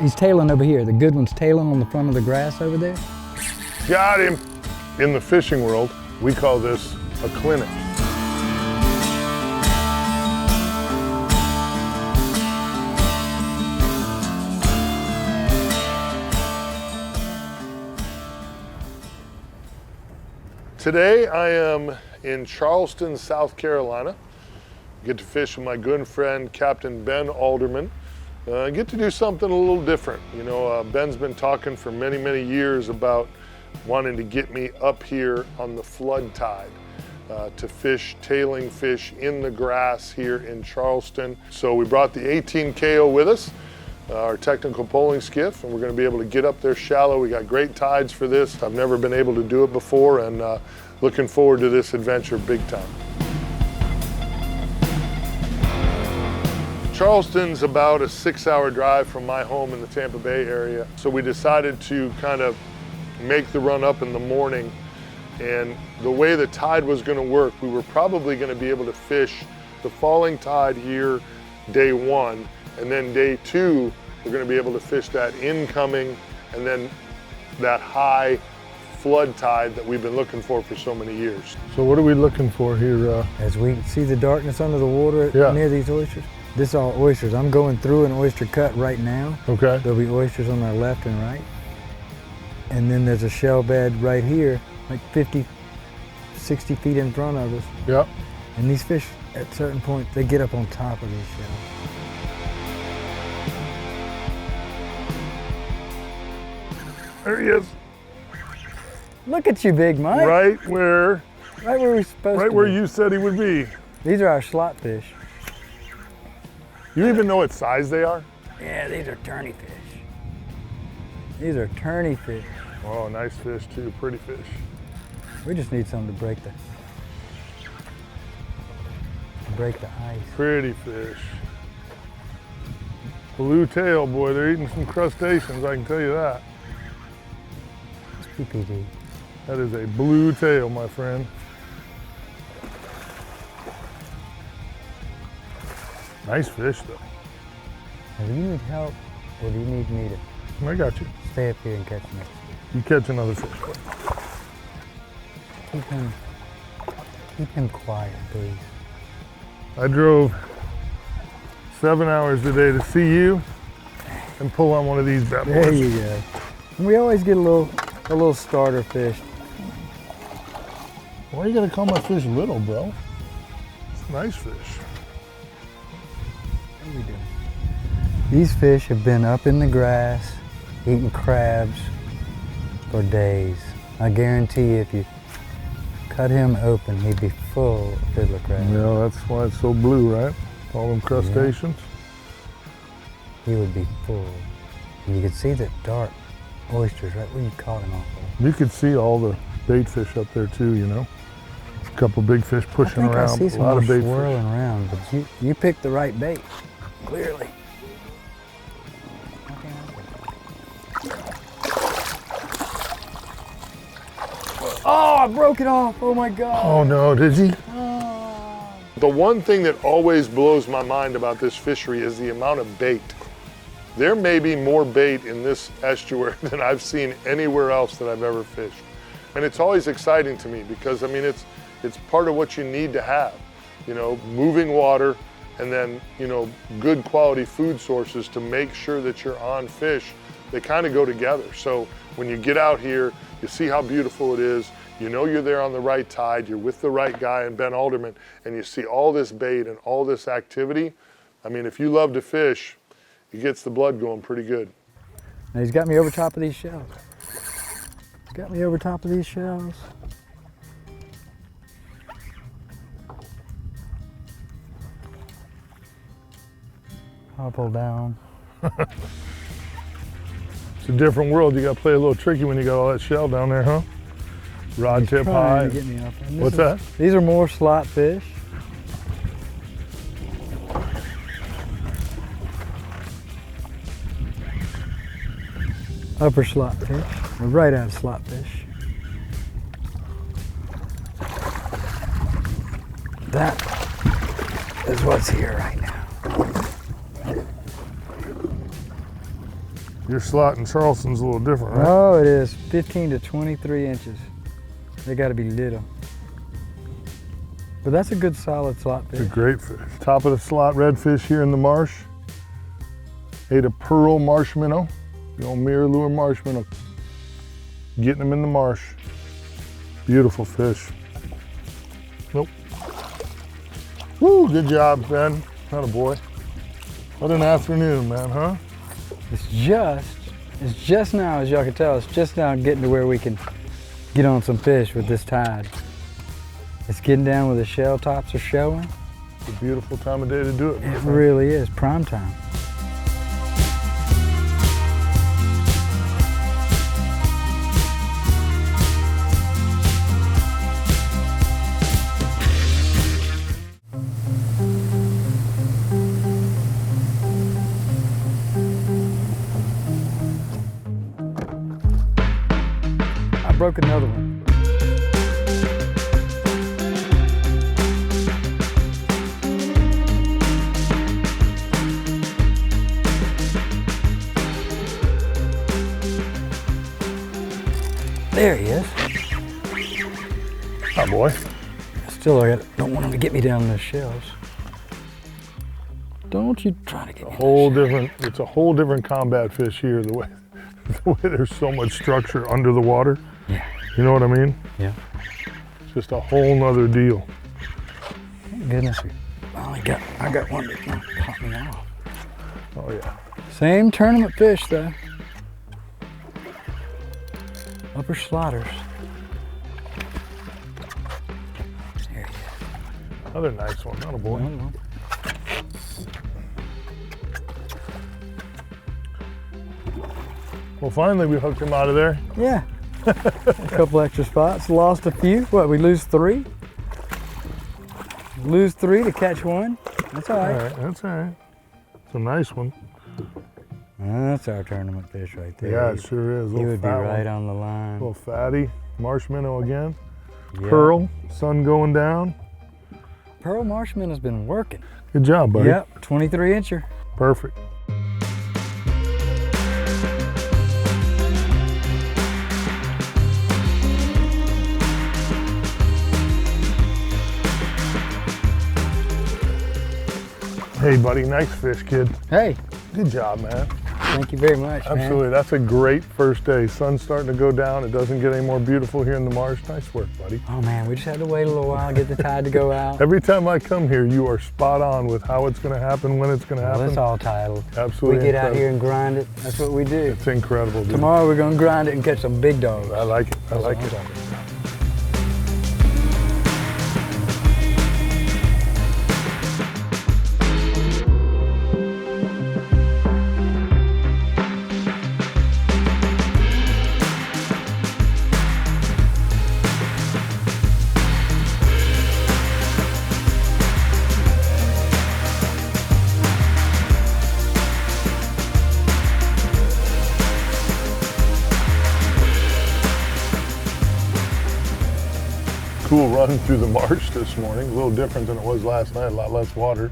He's tailing over here. The good one's tailing on the front of the grass over there. Got him. In the fishing world, we call this a clinic. Today I am in Charleston, South Carolina. Get to fish with my good friend, Captain Ben Alderman. I get to do something a little different. You know, Ben's been talking for many, many years about wanting to get me up here on the flood tide to fish tailing fish in the grass here in Charleston. So we brought the 18 KO with us, our technical poling skiff, and we're going to be able to get up there shallow. We got great tides for this. I've never been able to do it before, and looking forward to this adventure big time. Charleston's about a 6-hour drive from my home in the Tampa Bay area. So we decided to kind of make the run up in the morning. And the way the tide was going to work, we were probably going to be able to fish the falling tide here day one. And then day two, we're going to be able to fish that incoming and then that high flood tide that we've been looking for so many years. So what are we looking for here? As we see the darkness under the water near these oysters. This is all oysters. I'm going through an oyster cut right now. Okay. There'll be oysters on our left and right. And then there's a shell bed right here, like 50, 60 feet in front of us. Yep. And these fish, at certain points, they get up on top of these shells. There he is. Look at you, Big Mike. Right where we're supposed to be. Right where you said he would be. These are our slot fish. You even know what size they are? Yeah, these are tourney fish. These are tourney fish. Oh, nice fish too, pretty fish. We just need something to break the ice. Pretty fish. Blue tail, boy, they're eating some crustaceans, I can tell you that. It's PPD. That is a blue tail, my friend. Nice fish, though. Now, do you need help, or do you need me to? I got you. Stay up here and catch next. You catch another fish. Keep him quiet, please. I drove 7 hours today to see you and pull on one of these bad boys. There you go. And we always get a little starter fish. Why you gotta call my fish little, bro? It's a nice fish. What are we doing? These fish have been up in the grass, eating crabs for days. I guarantee you, if you cut him open, he'd be full of fiddler crabs. Yeah, that's why it's so blue, right? All them crustaceans. Yeah. He would be full. And you could see the dark oysters right where you caught him off of. You could see all the bait fish up there too, you know? A couple big fish pushing around. I see some a lot of bait swirling fish. around, but you picked the right bait, clearly. Oh, I broke it off. Oh my God. Oh no, did you? Oh. The one thing that always blows my mind about this fishery is the amount of bait. There may be more bait in this estuary than I've seen anywhere else that I've ever fished. And it's always exciting to me because, I mean, it's part of what you need to have, you know, moving water and then, you know, good quality food sources to make sure that you're on fish. They kind of go together. So when you get out here, you see how beautiful it is. You know you're there on the right tide. You're with the right guy and Ben Alderman, and you see all this bait and all this activity. I mean, if you love to fish, it gets the blood going pretty good. Now he's got me over top of these shells. He's got me over top of these shells. I'll pull down. It's a different world. You got to play a little tricky when you got all that shell down there, huh? Rod tip high. To get me off. What's that? These are more slot fish. Upper slot fish. We're right out of slot fish. That is what's here right now. Your slot in Charleston's a little different, right? Oh, it is 15 to 23 inches. They got to be little. But that's a good solid slot fish. It's a great fish. Top of the slot redfish here in the marsh. Ate a pearl marsh minnow. The old mirror lure marsh minnow. Getting them in the marsh. Beautiful fish. Nope. Woo, good job, Ben. Atta boy. What an afternoon, man, huh? It's just now, as y'all can tell, it's just now getting to where we can get on some fish with this tide. It's getting down where the shell tops are showing. It's a beautiful time of day to do it. It really is, prime time. I broke another one. There he is. Hi, boy. Still, I don't want him to get me down in those shells. Don't you try to get me It's a whole different combat fish here, the way there's so much structure under the water. Yeah. You know what I mean? Yeah. It's just a whole nother deal. Thank goodness. I got one that can pop me off. Oh, yeah. Same tournament fish, though. Upper sliders. There he is. Another nice one, not a boy. Well, finally we hooked him out of there. Yeah. A couple extra spots. Lost a few. What, we lose 3? Lose 3 to catch 1. That's all right. All right, that's all right. It's a nice one. That's our tournament fish right there. Yeah, it sure is. He would be right one. on the line. Little fatty, marsh minnow again. Yeah. Pearl, sun going down. Pearl marsh minnow's been working. Good job, buddy. Yep, 23 incher. Perfect. Hey, buddy, nice fish, kid. Hey, Good job, man. thank you very much, Absolutely, man. that's a great first day. Sun's starting to go down. It doesn't get any more beautiful here in the marsh. Nice work, buddy. Oh man, we just had to wait a little while, get the tide to go out. Every time I come here, you are spot on with how it's going to happen, when it's going to Well, happen. it's all titled. Absolutely We get out incredible. here and grind it. That's what we do. It's incredible, dude. Tomorrow we're gonna grind it and catch some big dogs. I like it. I like it. Cool run through the marsh this morning. A little different than it was last night. A lot less water.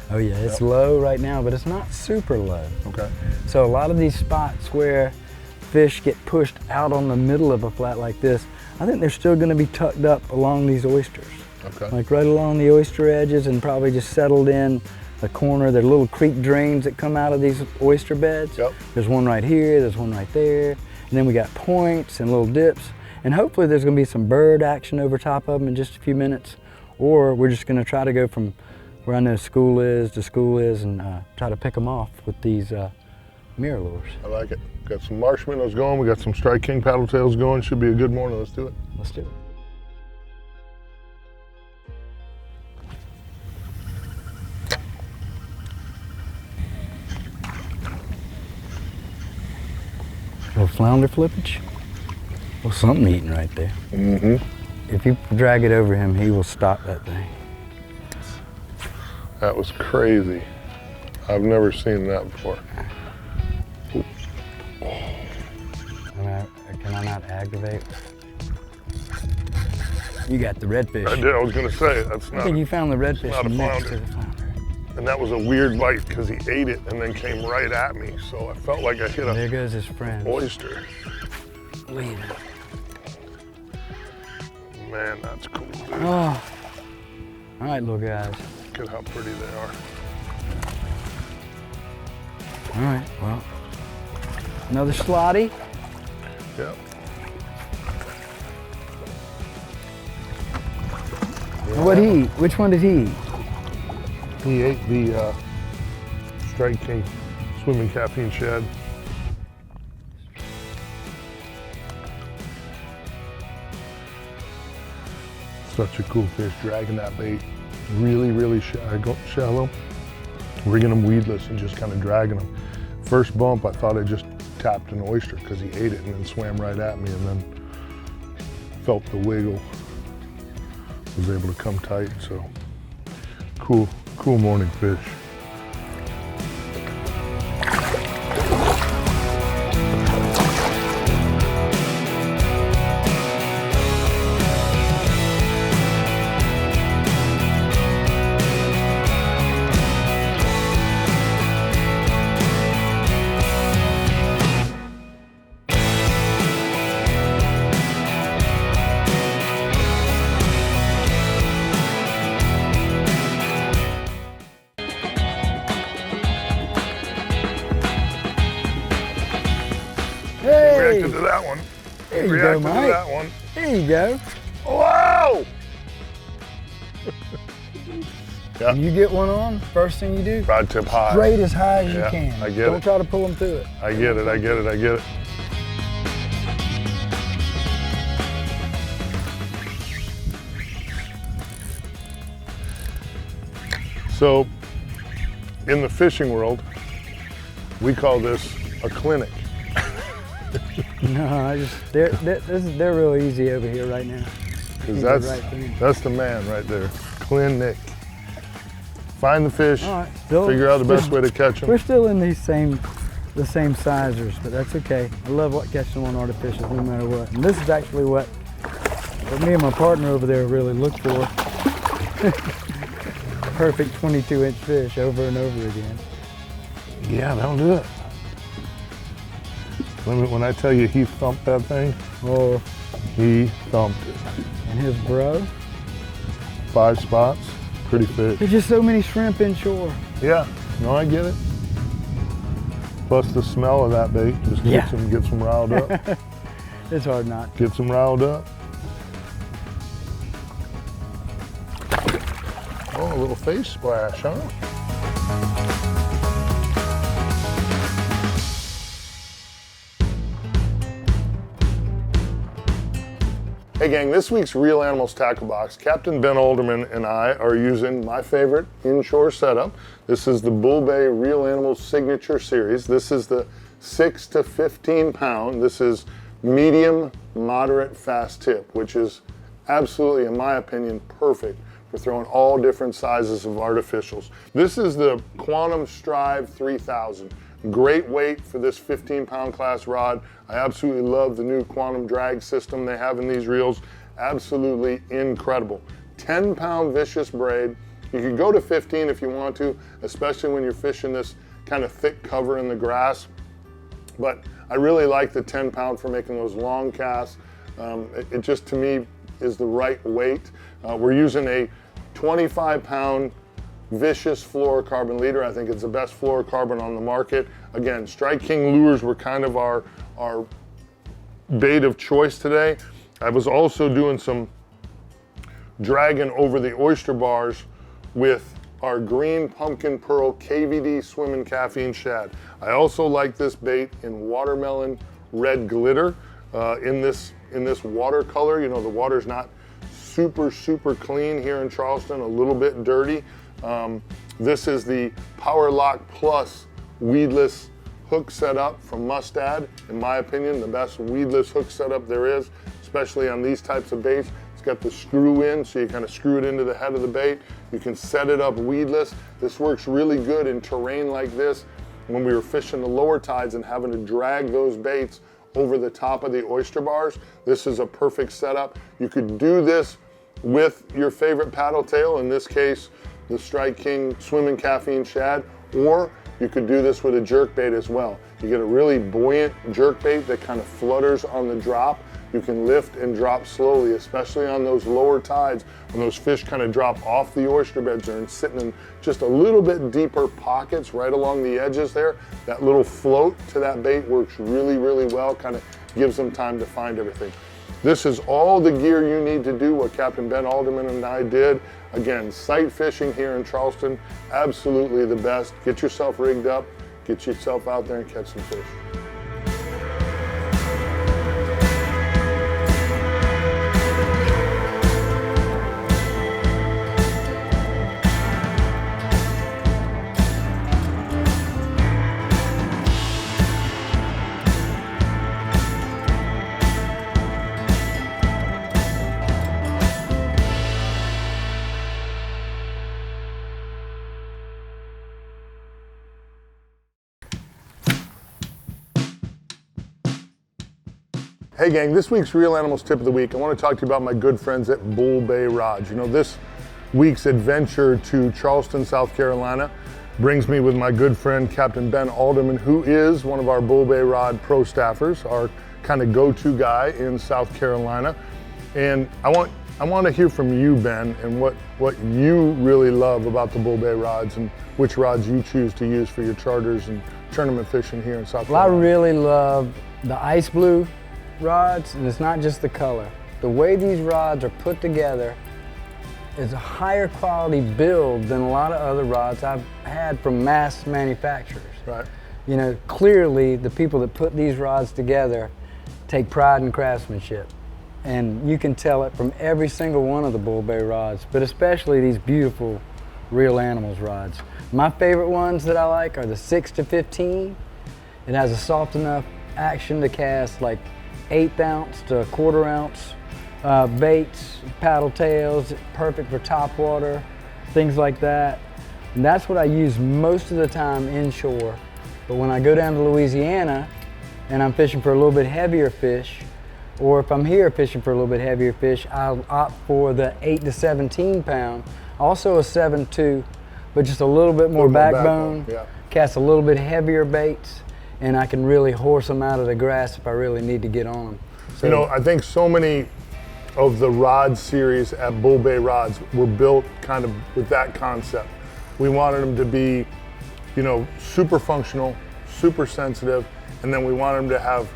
Oh yeah, it's low right now, but it's not super low. Okay. So a lot of these spots where fish get pushed out on the middle of a flat like this, I think they're still gonna be tucked up along these oysters. Okay. Like right along the oyster edges and probably just settled in the corner. There are little creek drains that come out of these oyster beds. Yep. There's one right here, there's one right there. And then we got points and little dips. And hopefully there's gonna be some bird action over top of them in just a few minutes. Or we're just gonna try to go from where I know school is to school is and try to pick them off with these mirror lures. I like it. Got some marsh minnows going. We got some strike king paddle tails going. Should be a good morning. Let's do it. Let's do it. Little flounder flippage. Well, something eating right there. Mm-hmm. If you drag it over him, he will stop that thing. That was crazy. I've never seen that before. Can I not aggravate? You got the redfish. I did. I was going to say, that's I not, think you found the redfish not a next flounder. to the flounder. And that was a weird bite because he ate it and then came right at me. So I felt like I hit There goes his friend. oyster. Leaving. Man, that's cool, dude. Oh. All right, little guys. Look at how pretty they are. All right, well, another slotty. Yep. What'd he eat? Which one did he eat? He ate the Strike King swimming caffeine shad. Such a cool fish, dragging that bait really, really shallow, rigging them weedless and just kind of dragging them. First bump, I thought I just tapped an oyster because he ate it and then swam right at me, and then felt the wiggle. Was able to come tight, so cool morning fish. Reacted to that one. There you Reacted go, to Mike. that one. There you go. Whoa! Yeah. You get one on, first thing you do, Rod tip high. straight as high as Yeah, you can. I get Don't it. try to pull them through it. I get it, I get it, I get it. So, in the fishing world, we call this a clinic. No, they're real easy over here right now. Because These are right thing. that's the man right there. Clinic. Find the fish, All right, still, figure out the best way to catch them. We're still in the same sizers, but that's okay. I love catching on artificial no matter what. And this is actually what me and my partner over there really look for. Perfect 22-inch fish over and over again. Yeah, that'll do it. When I tell you he thumped that thing, Oh, he thumped it. and his bro. 5 spots, pretty fish. There's just so many shrimp inshore. Yeah, no, I get it. Plus the smell of that bait just Yeah. gets them riled up. It's hard not. Gets them riled up. Oh, a little face splash, huh? Hey gang, this week's Real Animals Tackle Box, Captain Ben Alderman and I are using my favorite inshore setup. This is the Bull Bay Real Animals Signature Series. This is the 6 to 15 pound. This is medium, moderate, fast tip, which is absolutely, in my opinion, perfect for throwing all different sizes of artificials. This is the Quantum Strive 3000. Great weight for this 15-pound class rod. I absolutely love the new quantum drag system they have in these reels. Absolutely incredible. 10-pound vicious braid. You can go to 15 if you want to, especially when you're fishing this kind of thick cover in the grass. But I really like the 10-pound for making those long casts. It just, to me, is the right weight. We're using a 25-pound vicious fluorocarbon leader. I think it's the best fluorocarbon on the market. Again, Strike King lures were kind of our bait of choice today. I was also doing some dragging over the oyster bars with our green pumpkin pearl KVD swimming caffeine shad. I also like this bait in watermelon red glitter in this watercolor. You know, the water's not super clean here in Charleston, a little bit dirty. This is the Power Lock Plus weedless hook setup from Mustad. In my opinion, the best weedless hook setup there is, especially on these types of baits. It's got the screw in, so you kind of screw it into the head of the bait. You can set it up weedless. This works really good in terrain like this when we were fishing the lower tides and having to drag those baits over the top of the oyster bars. This is a perfect setup. You could do this with your favorite paddle tail. In this case, the Strike King swimming caffeine shad, or you could do this with a jerk bait as well. You get a really buoyant jerk bait that kind of flutters on the drop. You can lift and drop slowly, especially on those lower tides when those fish kind of drop off the oyster beds and sitting in just a little bit deeper pockets right along the edges there. That little float to that bait works really, really well, kind of gives them time to find everything. This is all the gear you need to do what Captain Ben Alderman and I did. Again, sight fishing here in Charleston, absolutely the best. Get yourself rigged up, get yourself out there and catch some fish. Hey gang, this week's Real Animals Tip of the Week, I want to talk to you about my good friends at Bull Bay Rods. You know, this week's adventure to Charleston, South Carolina brings me with my good friend Captain Ben Alderman, who is one of our Bull Bay Rod pro staffers, our kind of go-to guy in South Carolina. And I want to hear from you, Ben, and what you really love about the Bull Bay Rods and which rods you choose to use for your charters and tournament fishing here in South Carolina. Well, I really love the ice blue rods, and it's not just the color. The way these rods are put together is a higher quality build than a lot of other rods I've had from mass manufacturers. Right. You know, clearly the people that put these rods together take pride in craftsmanship. And you can tell it from every single one of the Bull Bay rods, but especially these beautiful Real Animals rods. My favorite ones that I like are the 6 to 15. It has a soft enough action to cast like 1/8 ounce to 1/4 ounce baits, paddle tails, perfect for top water, things like that. And that's what I use most of the time inshore. But when I go down to Louisiana and I'm fishing for a little bit heavier fish, or if I'm here fishing for a little bit heavier fish, I'll opt for the 8 to 17 pound, also a 7.2, but just a little bit more backbone, yeah. Cast a little bit heavier baits, and I can really horse them out of the grass if I really need to get on them. So, you know, I think so many of the rod series at Bull Bay Rods were built kind of with that concept. We wanted them to be, you know, super functional, super sensitive, and then we wanted them to have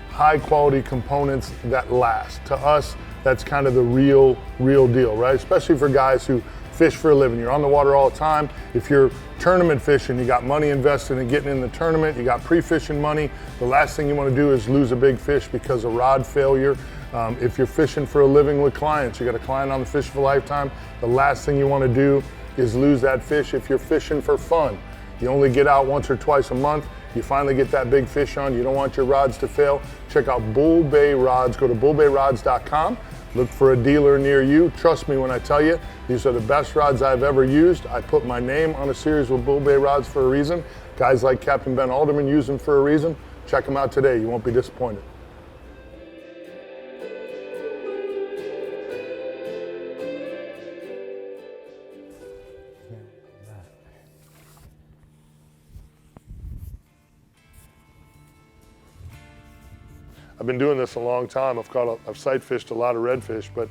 high quality components that last. To us, that's kind of the real deal, right? Especially for guys who fish for a living. You're on the water all the time. If you're tournament fishing, you got money invested in getting in the tournament, you got pre-fishing money, the last thing you want to do is lose a big fish because of rod failure. If you're fishing for a living with clients, you got a client on the fish for a lifetime, the last thing you want to do is lose that fish. If you're fishing for fun, you only get out once or twice a month, you finally get that big fish on, you don't want your rods to fail, check out Bull Bay Rods. Go to bullbayrods.com. Look for a dealer near you. Trust me when I tell you, these are the best rods I've ever used. I put my name on a series with Bull Bay Rods for a reason. Guys like Captain Ben Alderman use them for a reason. Check them out today. You won't be disappointed. I've been doing this a long time. I've sight fished a lot of redfish, but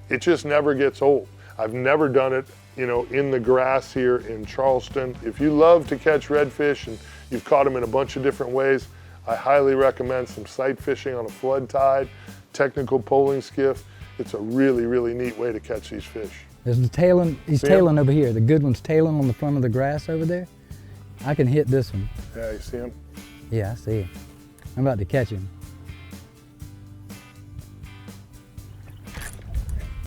it just never gets old. I've never done it, you know, in the grass here in Charleston. If you love to catch redfish and you've caught them in a bunch of different ways, I highly recommend some sight fishing on a flood tide, technical poling skiff. It's a really neat way to catch these fish. There's the tailing, he's tailing over here. The good one's tailing on the front of the grass over there. I can hit this one. Yeah, you see him? Yeah, I see him. I'm about to catch him.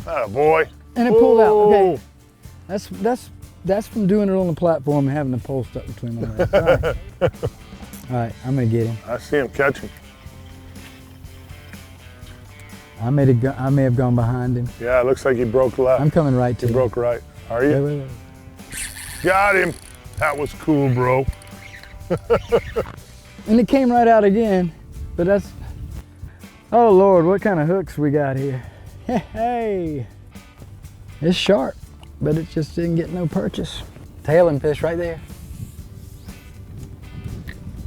Atta boy. And it pulled out. Okay. That's from doing it on the platform and having the pole stuck between my legs. All right. All right, I'm gonna get him. I see him catching. I may have gone behind him. Yeah, it looks like he broke left. I'm coming right to He him. broke right. Are you? Wait. Got him. That was cool, bro. And it came right out again, but that's, oh Lord, what kind of hooks we got here. Hey, it's sharp. but it just didn't get no purchase. Tailing fish right there.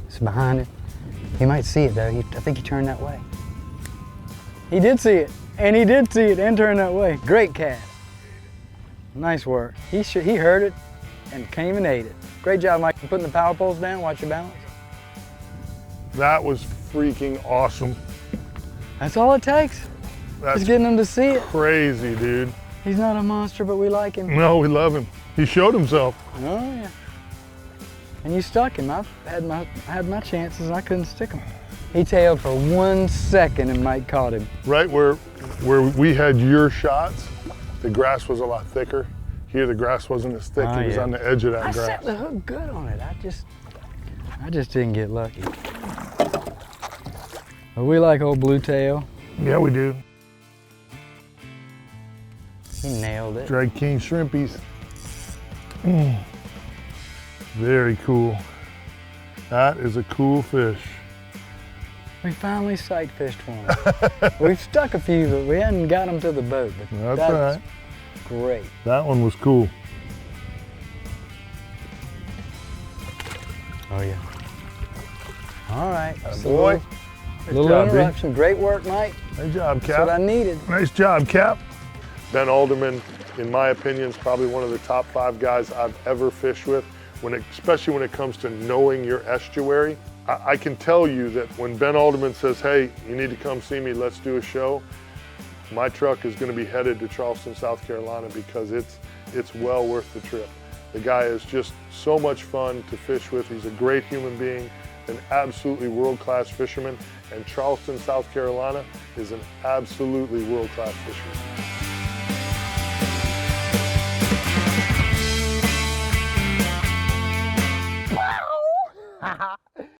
It's behind him. He might see it though. I think he turned that way. He did see it, and he did see it and turn that way. Great cast. Nice work. He heard it and came and ate it. Great job, Mike, putting the power poles down. Watch your balance. That was freaking awesome. That's all it takes. That's Just getting him to see it. crazy, dude. He's not a monster, but we like him. No, we love him. He showed himself. Oh yeah. And you stuck him. I had my chances and I couldn't stick him. He tailed for 1 second and Mike caught him. Right where we had your shots, the grass was a lot thicker. Here the grass wasn't as thick. Oh, It was yeah. on the edge of that I grass. set the hook good on it. I just didn't get lucky. But we like old blue tail. Yeah, we do. He nailed it. Drag King shrimpies. Very cool. That is a cool fish. We finally sight fished one. We've stuck a few, but we hadn't got them to the boat. But That's right. Great. That one was cool. Oh yeah. All right. Boy. Little job, B. interruption. Great work, Mike. Nice job, That's what I Cap. needed. Nice job, Cap. Ben Alderman, in my opinion, is probably one of the top 5 guys I've ever fished with, especially when it comes to knowing your estuary. I can tell you that when Ben Alderman says, hey, you need to come see me, let's do a show, my truck is going to be headed to Charleston, South Carolina, because it's well worth the trip. The guy is just so much fun to fish with. He's a great human being, an absolutely world-class fisherman, and Charleston, South Carolina is an absolutely world-class fisherman.